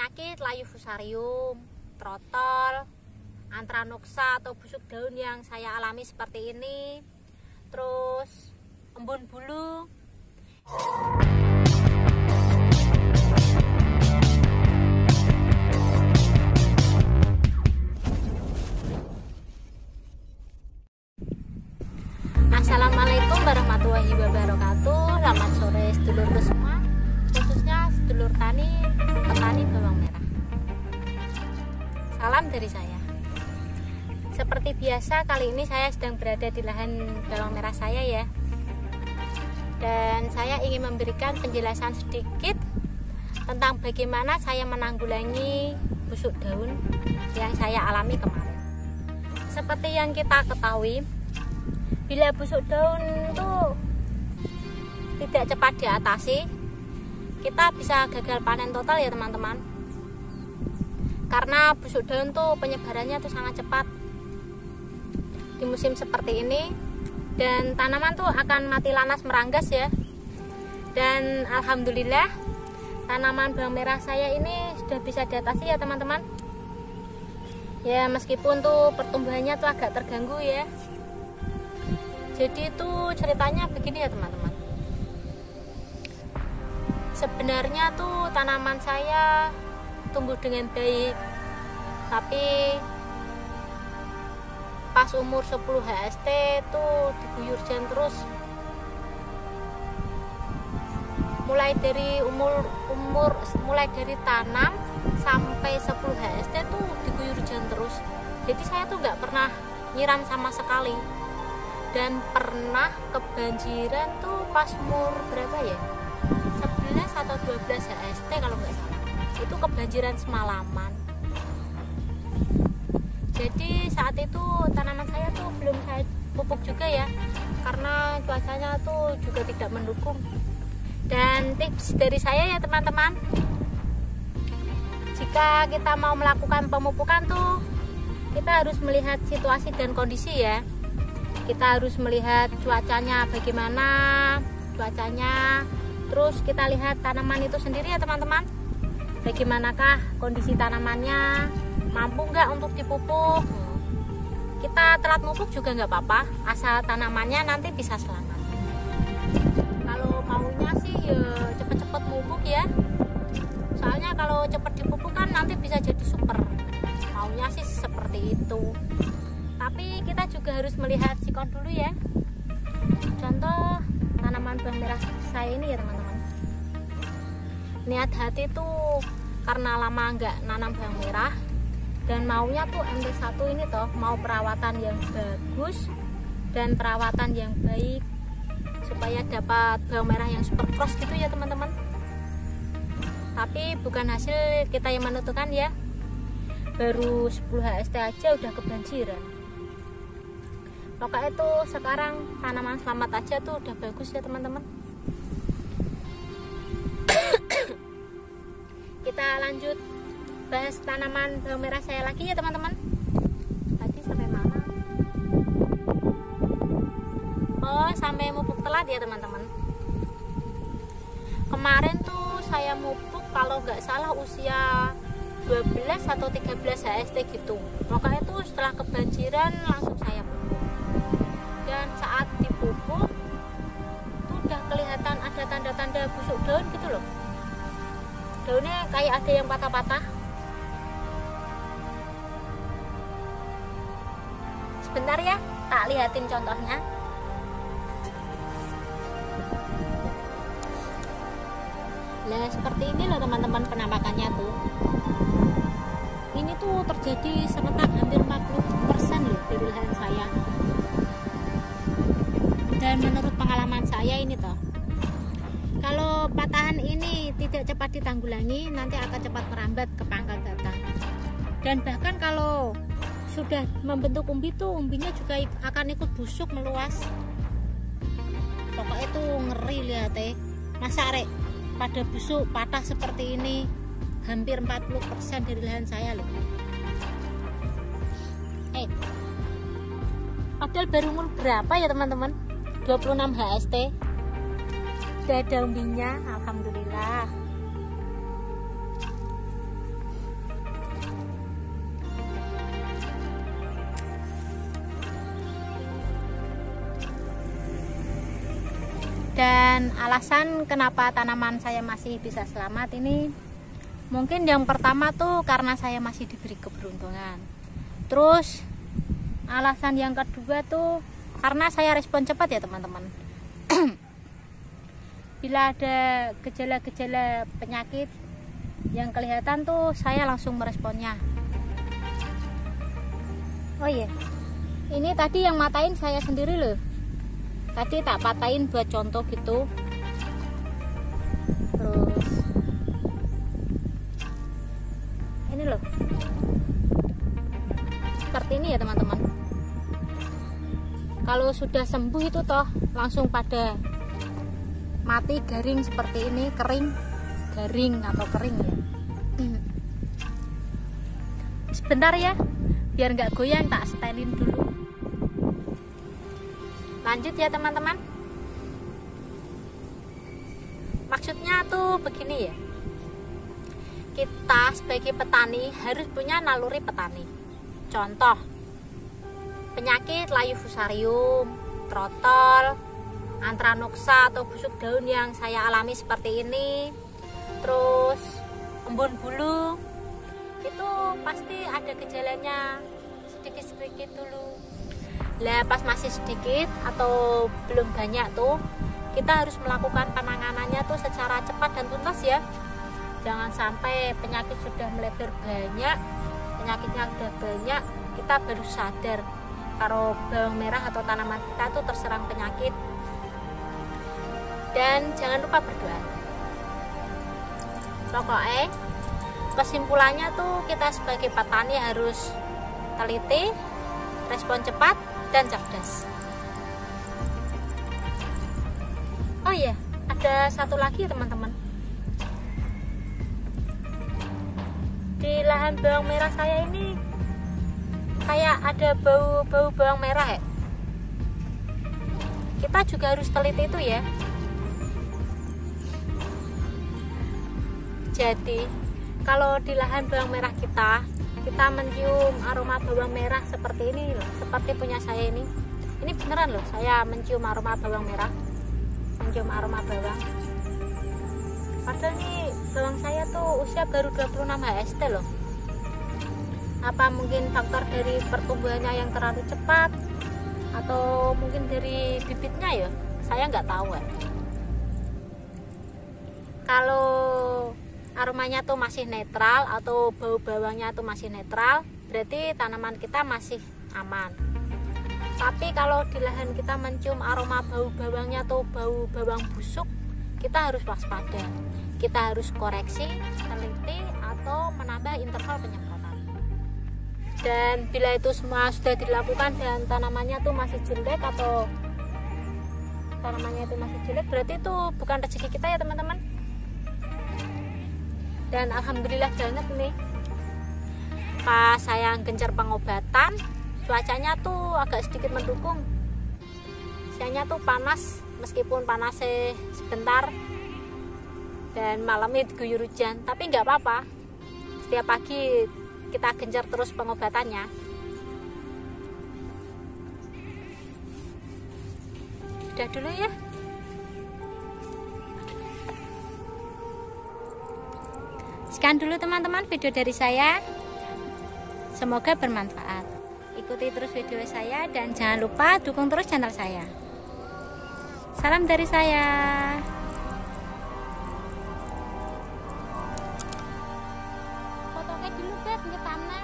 penyakit layu fusarium, trotol, antranoksa atau busuk daun yang saya alami seperti ini, terus embun bulu. Assalamualaikum warahmatullahi wabarakatuh. Selamat sore sedulurku semua, khususnya sedulur petani bawang merah. Salam dari saya. Seperti biasa, kali ini saya sedang berada di lahan bawang merah saya ya. Dan saya ingin memberikan penjelasan sedikit tentang bagaimana saya menanggulangi busuk daun yang saya alami kemarin. Seperti yang kita ketahui, bila busuk daun itu tidak cepat diatasi, kita bisa gagal panen total ya teman-teman. Karena busuk daun tuh penyebarannya tuh sangat cepat di musim seperti ini, dan tanaman tuh akan mati lanas meranggas ya. Dan alhamdulillah tanaman bawang merah saya ini sudah bisa diatasi ya teman-teman. Ya meskipun tuh pertumbuhannya tuh agak terganggu ya. Jadi itu ceritanya begini ya teman-teman. Sebenarnya tuh tanaman saya tumbuh dengan baik, tapi pas umur 10 HST tuh diguyur hujan terus. Mulai dari tanam sampai 10 HST tuh diguyur hujan terus. Jadi saya tuh nggak pernah nyiram sama sekali. Dan pernah kebanjiran tuh pas umur berapa ya? 11 atau 12 HST kalau nggak salah. Itu kebanjiran semalaman. Jadi saat itu tanaman saya tuh belum saya pupuk juga ya, karena cuacanya tuh juga tidak mendukung. Dan tips dari saya ya teman-teman, jika kita mau melakukan pemupukan tuh kita harus melihat situasi dan kondisi ya. Kita harus melihat cuacanya bagaimana, terus kita lihat tanaman itu sendiri ya teman-teman. Bagaimanakah kondisi tanamannya, mampu nggak untuk dipupuk. Kita telat pupuk juga nggak apa-apa, asal tanamannya nanti bisa selamat. Kalau maunya sih ya cepet-cepet pupuk ya, soalnya kalau cepet dipupuk kan nanti bisa jadi super. Maunya sih seperti itu, tapi kita juga harus melihat sikon dulu ya. Contoh tanaman bawang merah saya ini ya teman-teman, niat hati tuh karena lama nggak nanam bawang merah dan maunya tuh MT1 ini toh mau perawatan yang bagus dan perawatan yang baik supaya dapat bawang merah yang super cross gitu ya teman-teman. Tapi bukan hasil kita yang menentukan ya. Baru 10 HST aja udah kebanjiran. Pokoknya itu sekarang tanaman selamat aja tuh udah bagus ya teman-teman. Kita lanjut bahas tanaman bawang merah saya lagi ya teman-teman. Tadi sampai mana? Oh, sampai mupuk telat ya teman-teman. Kemarin tuh saya mupuk kalau nggak salah usia 12 atau 13 HST gitu. Makanya tuh setelah kebanjiran langsung saya pupuk. Dan saat dipupuk tuh udah kelihatan ada tanda-tanda busuk daun gitu loh. Daunnya kayak ada yang patah-patah. Sebentar ya, tak lihatin contohnya. Nah seperti ini loh teman-teman penampakannya tuh. Ini tuh terjadi serentak hampir 40% loh di lahan saya. Dan menurut pengalaman saya ini toh, kalau patahan ini tidak cepat ditanggulangi, nanti akan cepat merambat ke pangkal batang. Dan bahkan kalau sudah membentuk umbi tuh, umbinya juga akan ikut busuk meluas. Pokoknya itu ngeri lihat masa rek pada busuk patah seperti ini, hampir 40% dari lahan saya loh. Padahal baru umur berapa ya teman-teman? 26 HST. Udah ada umbinya, alhamdulillah. Dan alasan kenapa tanaman saya masih bisa selamat ini, mungkin yang pertama tuh karena saya masih diberi keberuntungan. Terus alasan yang kedua tuh karena saya respon cepat ya teman-teman. Bila ada gejala-gejala penyakit yang kelihatan tuh saya langsung meresponnya. Oh iya, ini tadi yang matain saya sendiri loh. Tadi tak patahin buat contoh gitu. Terus ini loh, seperti ini ya teman-teman. Kalau sudah sembuh itu toh langsung pada mati garing seperti ini, kering, garing atau kering ya. Sebentar ya, biar nggak goyang tak setelin dulu. Lanjut ya teman-teman. Maksudnya tuh begini ya, kita sebagai petani harus punya naluri petani. Contoh, penyakit layu fusarium, trotol, antranoksa atau busuk daun yang saya alami seperti ini, terus embun bulu, itu pasti ada gejalanya sedikit-sedikit dulu. Lah pas masih sedikit atau belum banyak tuh, kita harus melakukan penanganannya tuh secara cepat dan tuntas ya. Jangan sampai penyakit sudah melebar banyak, penyakitnya sudah banyak, kita baru sadar kalau bawang merah atau tanaman kita tuh terserang penyakit. Dan jangan lupa berdoa. Pokoknya kesimpulannya tuh kita sebagai petani harus teliti, respon cepat, dan cerdas. Oh iya, ada satu lagi teman-teman. Di lahan bawang merah saya ini kayak ada bau bawang merah ya. Kita juga harus teliti itu ya. Jadi kalau di lahan bawang merah kita mencium aroma bawang merah seperti ini loh, seperti punya saya ini beneran loh, saya mencium aroma bawang merah, mencium aroma bawang. Padahal nih bawang saya tuh usia baru 26 HST loh. Apa mungkin faktor dari pertumbuhannya yang terlalu cepat, atau mungkin dari bibitnya ya, saya nggak tahu ya. Kalau aromanya tuh masih netral atau bau bawangnya tuh masih netral, berarti tanaman kita masih aman. Tapi kalau di lahan kita mencium aroma bau bawangnya tuh bau bawang busuk, kita harus waspada. Kita harus koreksi, teliti, atau menambah interval penyemprotan. Dan bila itu semua sudah dilakukan dan tanamannya tuh masih jelek atau tanamannya itu masih jelek, berarti itu bukan rezeki kita ya teman-teman. Dan alhamdulillah banget nih, pas saya gencar pengobatan, cuacanya tuh agak sedikit mendukung. Siangnya tuh panas, meskipun panasnya sebentar, dan malamnya diguyur hujan, tapi nggak apa-apa. Setiap pagi kita gencar terus pengobatannya. Udah dulu ya. Sekian dulu teman-teman video dari saya, semoga bermanfaat. Ikuti terus video saya dan jangan lupa dukung terus channel saya. Salam dari saya. Fotonya dulu bet ngetamnya.